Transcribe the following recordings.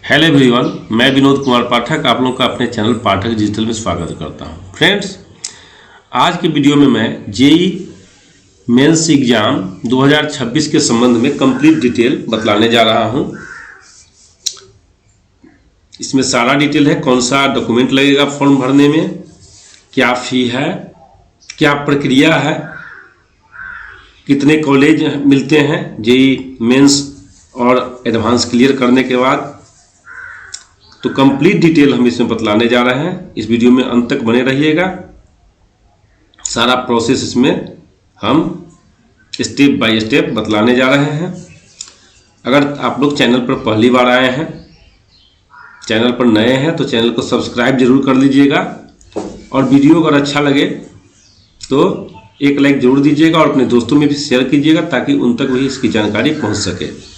Hello everyone, मैं विनोद कुमार पाठक आप लोगों का अपने चैनल पाठक डिजिटल में स्वागत करता हूं। फ्रेंड्स, आज की वीडियो में मैं जेई मेंस एग्जाम 2026 के संबंध में कंप्लीट डिटेल बतलाने जा रहा हूं। इसमें सारा डिटेल है, कौन सा डॉक्यूमेंट लगेगा फॉर्म भरने में, क्या फी है, क्या प्रक्रिया है, कितने कॉलेज मिलते हैं जेई मेंस और एडवांस क्लियर करने के बाद। तो कंप्लीट डिटेल हम इसमें बतलाने जा रहे हैं। इस वीडियो में अंत तक बने रहिएगा। सारा प्रोसेस इसमें हम स्टेप बाय स्टेप बतलाने जा रहे हैं। अगर आप लोग चैनल पर पहली बार आए हैं, चैनल पर नए हैं, तो चैनल को सब्सक्राइब जरूर कर लीजिएगा और वीडियो अगर अच्छा लगे तो एक लाइक जरूर दीजिएगा और अपने दोस्तों में भी शेयर कीजिएगा ताकि उन तक भी इसकी जानकारी पहुंच सके।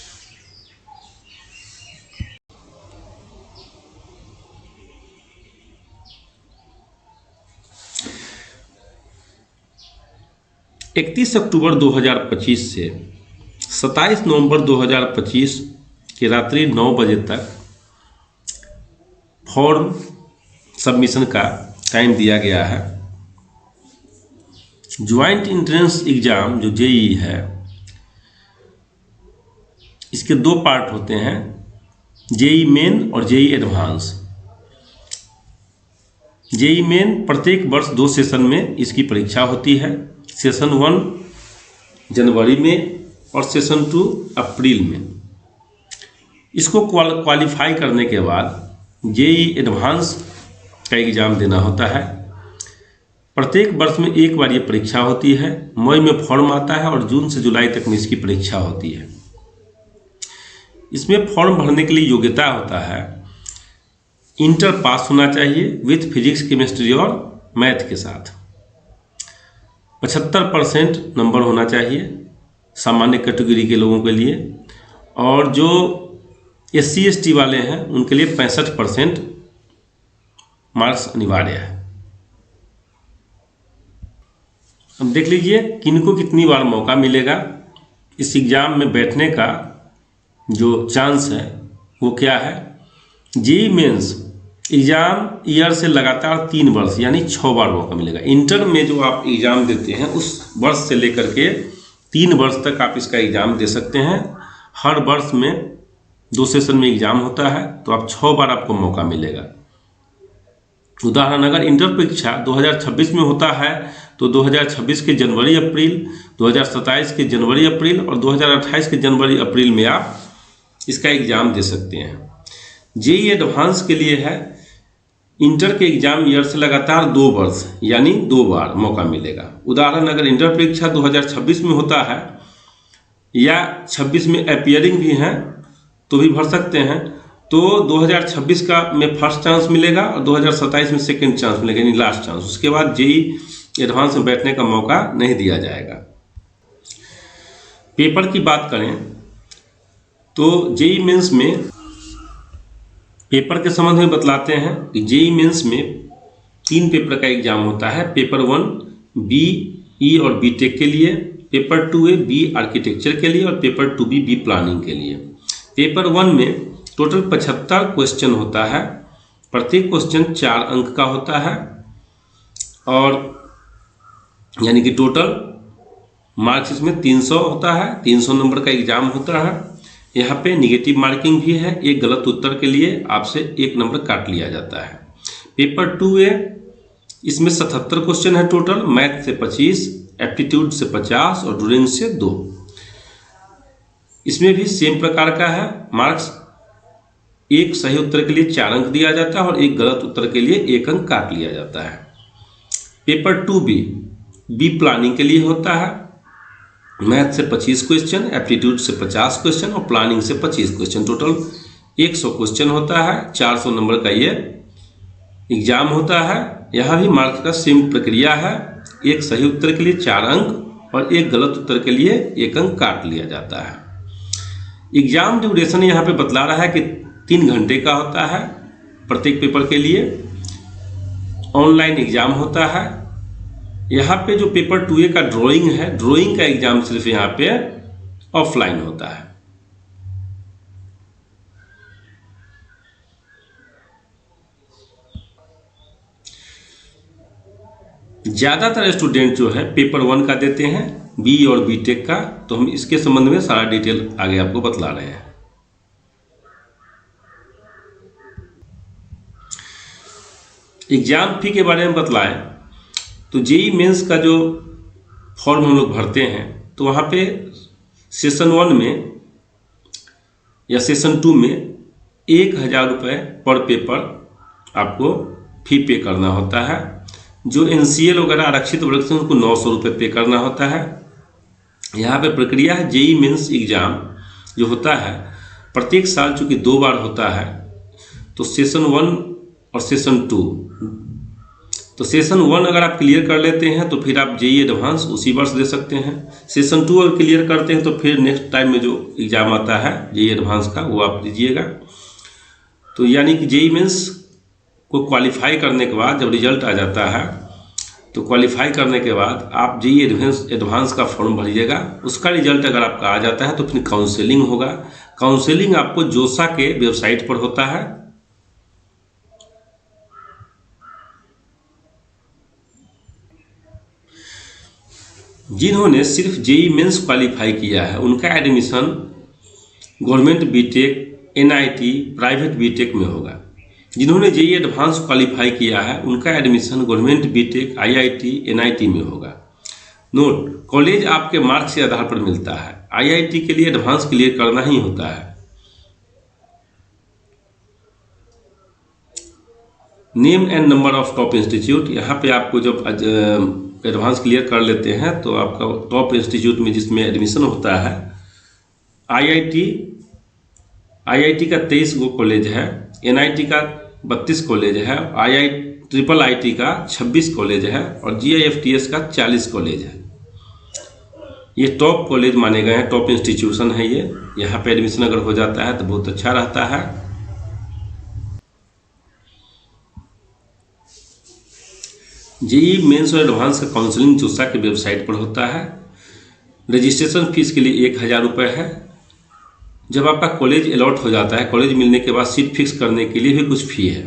इकतीस अक्टूबर 2025 से 27 नवंबर 2025 की रात्रि 9 बजे तक फॉर्म सबमिशन का टाइम दिया गया है। ज्वाइंट एंट्रेंस एग्जाम जो जेई है, इसके दो पार्ट होते हैं, जेई मेन और जेई एडवांस। जेई मेन प्रत्येक वर्ष 2 सेशन में इसकी परीक्षा होती है। सेशन 1 जनवरी में और सेशन 2 अप्रैल में। इसको क्वालिफाई करने के बाद जेई एडवांस का एग्ज़ाम देना होता है। प्रत्येक वर्ष में एक बार ये परीक्षा होती है। मई में फॉर्म आता है और जून से जुलाई तक में इसकी परीक्षा होती है। इसमें फॉर्म भरने के लिए योग्यता होता है, इंटर पास होना चाहिए विथ फिजिक्स, केमिस्ट्री और मैथ के साथ। 75% नंबर होना चाहिए सामान्य कैटेगरी के लोगों के लिए, और जो SC ST वाले हैं उनके लिए 65% मार्क्स अनिवार्य है। अब देख लीजिए किनको कितनी बार मौका मिलेगा इस एग्ज़ाम में बैठने का। जो चांस है वो क्या है, जेई मेंस एग्ज़ाम ईयर से लगातार 3 वर्ष यानी 6 बार मौका मिलेगा। इंटर में जो आप एग्ज़ाम देते हैं उस वर्ष से लेकर के 3 वर्ष तक आप इसका एग्ज़ाम दे सकते हैं। हर वर्ष में 2 सेशन में एग्ज़ाम होता है, तो आप 6 बार आपको मौका मिलेगा। उदाहरण, अगर इंटर परीक्षा 2026 में होता है तो 2026 के जनवरी अप्रैल, 2027 के जनवरी अप्रैल और 2028 के जनवरी अप्रैल में आप इसका एग्ज़ाम दे सकते हैं। जेई एडवांस के लिए है, इंटर के एग्जाम ईयर से लगातार 2 वर्ष यानी 2 बार मौका मिलेगा। उदाहरण, अगर इंटर परीक्षा 2026 में होता है या 26 में अपीयरिंग भी हैं तो भी भर सकते हैं, तो 2026 का में फर्स्ट चांस मिलेगा और 2027 में सेकंड चांस मिलेगा यानी लास्ट चांस। उसके बाद जेई एडवांस में बैठने का मौका नहीं दिया जाएगा। पेपर की बात करें तो जेई मेंस में पेपर के संबंध में बतलाते हैं कि जेई मेंस में 3 पेपर का एग्जाम होता है। पेपर 1 BE और BTech के लिए, पेपर 2A B आर्किटेक्चर के लिए और पेपर 2B B प्लानिंग के लिए। पेपर 1 में टोटल 75 क्वेश्चन होता है। प्रत्येक क्वेश्चन 4 अंक का होता है और यानी कि टोटल मार्क्स इसमें 300 होता है। 300 नंबर का एग्जाम होता है। यहाँ पे निगेटिव मार्किंग भी है, एक गलत उत्तर के लिए आपसे 1 नंबर काट लिया जाता है। पेपर 2A, इसमें 77 क्वेश्चन है टोटल, मैथ से 25, एप्टीट्यूड से 50 और ड्राइंग से 2। इसमें भी सेम प्रकार का है। मार्क्स एक सही उत्तर के लिए 4 अंक दिया जाता है और एक गलत उत्तर के लिए 1 अंक काट लिया जाता है। पेपर 2B B प्लानिंग के लिए होता है। मैथ से 25 क्वेश्चन, एप्टीट्यूड से 50 क्वेश्चन और प्लानिंग से 25 क्वेश्चन, टोटल 100 क्वेश्चन होता है। 400 नंबर का ये एग्जाम होता है। यहाँ भी मार्क्स का सेम प्रक्रिया है, एक सही उत्तर के लिए 4 अंक और एक गलत उत्तर के लिए 1 अंक काट लिया जाता है। एग्जाम ड्यूरेशन यहाँ पे बतला रहा है कि 3 घंटे का होता है प्रत्येक पेपर के लिए। ऑनलाइन एग्जाम होता है। यहाँ पे जो पेपर 2A का ड्राइंग है, ड्राइंग का एग्जाम सिर्फ यहाँ पे ऑफलाइन होता है। ज़्यादातर स्टूडेंट जो है पेपर 1 का देते हैं, बी और बीटेक का, तो हम इसके संबंध में सारा डिटेल आगे आपको बतला रहे हैं। एग्ज़ाम फी के बारे में बतलाएं तो जेई मेंस का जो फॉर्म हम लोग भरते हैं तो वहाँ पे सेशन 1 में या सेशन 2 में 1000 रुपये पर पेपर आपको फी पे करना होता है। जो NCL वगैरह आरक्षित वर्ग से उनको 900 रुपये पे करना होता है। यहाँ पे प्रक्रिया है, जेई मेंस एग्ज़ाम जो होता है प्रत्येक साल चूँकि 2 बार होता है, तो सेशन 1 और सेशन 2, तो सेशन 1 अगर आप क्लियर कर लेते हैं तो फिर आप जेई एडवांस उसी वर्ष दे सकते हैं। सेशन 2 अगर क्लियर करते हैं तो फिर नेक्स्ट टाइम में जो एग्ज़ाम आता है जेई एडवांस का वो आप दीजिएगा। तो यानी कि जेई मेंस को क्वालिफाई करने के बाद जब रिजल्ट आ जाता है तो क्वालिफाई करने के बाद आप जेई एडवांस का फॉर्म भरिएगा। उसका रिजल्ट अगर आपका आ जाता है तो फिर काउंसलिंग होगा। काउंसलिंग आपको जोसा के वेबसाइट पर होता है। जिन्होंने सिर्फ जेई मेंस क्वालिफाई किया है उनका admission government BTech, NIT, private BTech में होगा। जिन्होंने जेई एडवांस क्वालिफाई किया है उनका admission government BTech, IIT, NIT में होगा। नोट, कॉलेज आपके मार्क्स के आधार पर मिलता है। IIT के लिए एडवांस क्लियर करना ही होता है। Name and number of top institute, यहाँ पे आपको जब एडवांस क्लियर कर लेते हैं तो आपका टॉप इंस्टीट्यूट में जिसमें एडमिशन होता है, IIT का 23 गो कॉलेज है, NIT का 32 कॉलेज है, IIT का 26 कॉलेज है और GIFTS का 40 कॉलेज है। ये टॉप कॉलेज माने गए हैं, टॉप इंस्टीट्यूशन है ये। यहाँ पे एडमिशन अगर हो जाता है तो बहुत अच्छा रहता है। जेई मेंस और एडवांस का काउंसलिंग जोसा की वेबसाइट पर होता है। रजिस्ट्रेशन फीस के लिए 1000 रुपये है। जब आपका कॉलेज अलॉट हो जाता है, कॉलेज मिलने के बाद सीट फिक्स करने के लिए भी कुछ फ़ी है।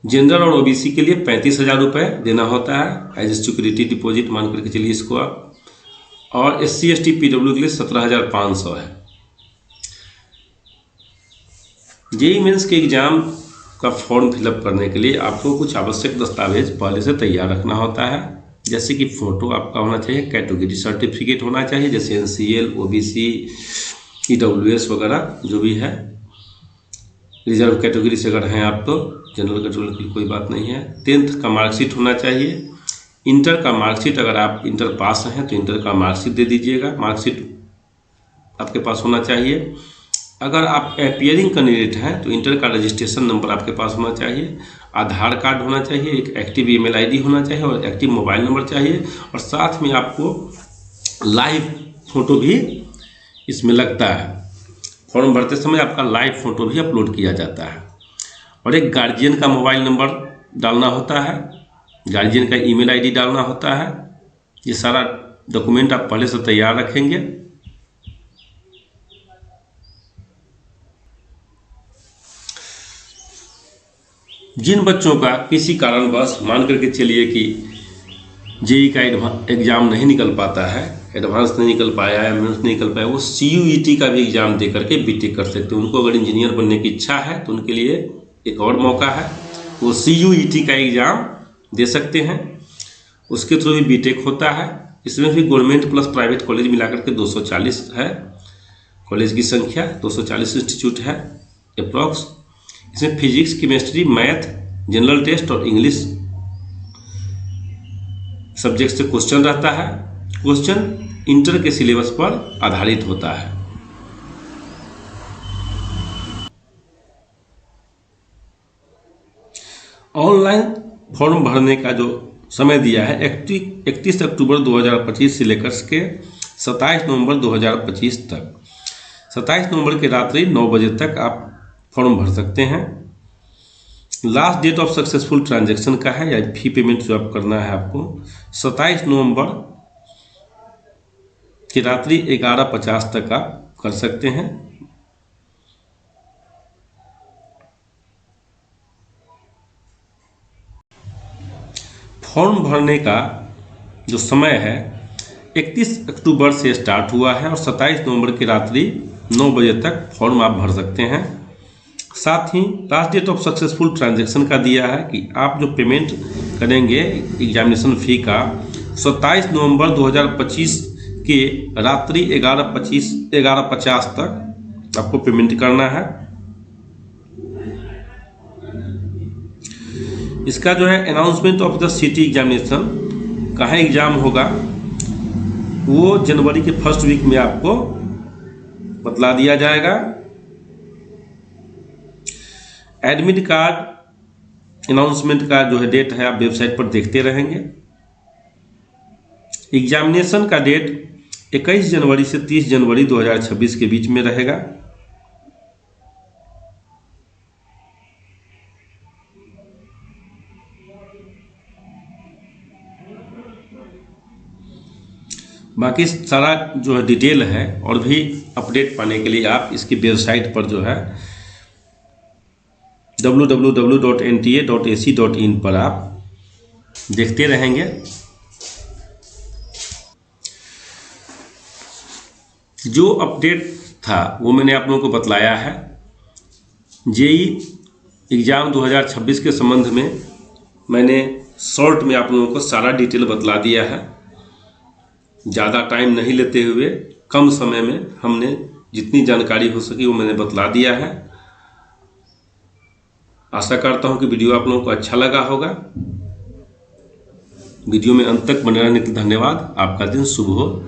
जनरल और OBC के लिए 35,000 रुपये देना होता है एज ए सिक्योरिटी डिपॉजिट मान करके चलिए इसको आप, और SC ST PW के लिए 17,500 है। जेई मेंस के एग्ज़ाम का फॉर्म फिलअप करने के लिए आपको कुछ आवश्यक दस्तावेज पहले से तैयार रखना होता है, जैसे कि फ़ोटो आपका होना चाहिए, कैटेगरी सर्टिफिकेट होना चाहिए जैसे NCL, OBC, EWS वगैरह जो भी है। रिजर्व कैटेगरी से अगर हैं आप तो, जनरल कैटेगरी की कोई बात नहीं है। 10th का मार्कशीट होना चाहिए। इंटर का मार्कशीट, अगर आप इंटर पास हैं तो इंटर का मार्कशीट दे दीजिएगा, मार्कशीट आपके पास होना चाहिए। अगर आप अपियरिंग कैंडिडेट हैं तो इंटर का रजिस्ट्रेशन नंबर आपके पास होना चाहिए, आधार कार्ड होना चाहिए, एक एक्टिव ईमेल आईडी होना चाहिए और एक्टिव मोबाइल नंबर चाहिए, और साथ में आपको लाइव फ़ोटो भी इसमें लगता है। फॉर्म भरते समय आपका लाइव फ़ोटो भी अपलोड किया जाता है, और एक गार्जियन का मोबाइल नंबर डालना होता है, गार्जियन का ईमेल आईडी डालना होता है। ये सारा डॉक्यूमेंट आप पहले से तैयार रखेंगे। जिन बच्चों का किसी कारणवश मान करके चलिए कि जेई का एग्ज़ाम नहीं निकल पाता है, एडवांस नहीं निकल पाया है, मेंस नहीं निकल पाया, वो CUET का भी एग्ज़ाम दे करके बीटेक कर सकते हैं। उनको अगर इंजीनियर बनने की इच्छा है तो उनके लिए एक और मौका है, वो CUET का एग्ज़ाम दे सकते हैं। उसके थ्रू भी बीटेक होता है। इसमें भी गवर्नमेंट प्लस प्राइवेट कॉलेज मिलाकर के 240 है कॉलेज की संख्या, 240 इंस्टीट्यूट है अप्रॉक्स। इसमें physics, chemistry, math, general test और इंग्लिश सब्जेक्ट से क्वेश्चन रहता है। क्वेश्चन इंटर के सिलेबस पर आधारित होता है। ऑनलाइन फॉर्म भरने का जो समय दिया है 31 अक्टूबर 2025 से लेकर के 27 नवंबर 2025 तक। 27 नवंबर की रात्रि 9 बजे तक आप फॉर्म भर सकते हैं। Last date of successful transaction का है, या फी पेमेंट जो आप करना है आपको 27 नवंबर की रात्रि 11:50 तक आप कर सकते हैं। फॉर्म भरने का जो समय है 31 अक्टूबर से स्टार्ट हुआ है और 27 नवंबर की रात्रि 9 बजे तक फॉर्म आप भर सकते हैं। साथ ही last date of successful transaction का दिया है कि आप जो पेमेंट करेंगे एग्जामिनेशन फ़ी का 27 नवंबर 2025 के रात्रि 11:50 तक आपको पेमेंट करना है। इसका जो है announcement of the city examination कहाँ एग्ज़ाम होगा वो जनवरी के फर्स्ट वीक में आपको बतला दिया जाएगा। एडमिट कार्ड अनाउंसमेंट का जो है डेट है आप वेबसाइट पर देखते रहेंगे। एग्जामिनेशन का डेट 21 जनवरी से 30 जनवरी 2026 के बीच में रहेगा। बाकी सारा जो है डिटेल है और भी अपडेट पाने के लिए आप इसकी वेबसाइट पर जो है www.nta.ac.in पर आप देखते रहेंगे। जो अपडेट था वो मैंने आप लोगों को बतलाया है। जेई एग्ज़ाम 2026 के संबंध में मैंने शॉर्ट में आप लोगों को सारा डिटेल बतला दिया है। ज़्यादा टाइम नहीं लेते हुए कम समय में हमने जितनी जानकारी हो सकी वो मैंने बतला दिया है। आशा करता हूँ कि वीडियो आप लोगों को अच्छा लगा होगा। वीडियो में अंत तक बने रहने के लिए धन्यवाद। आपका दिन शुभ हो।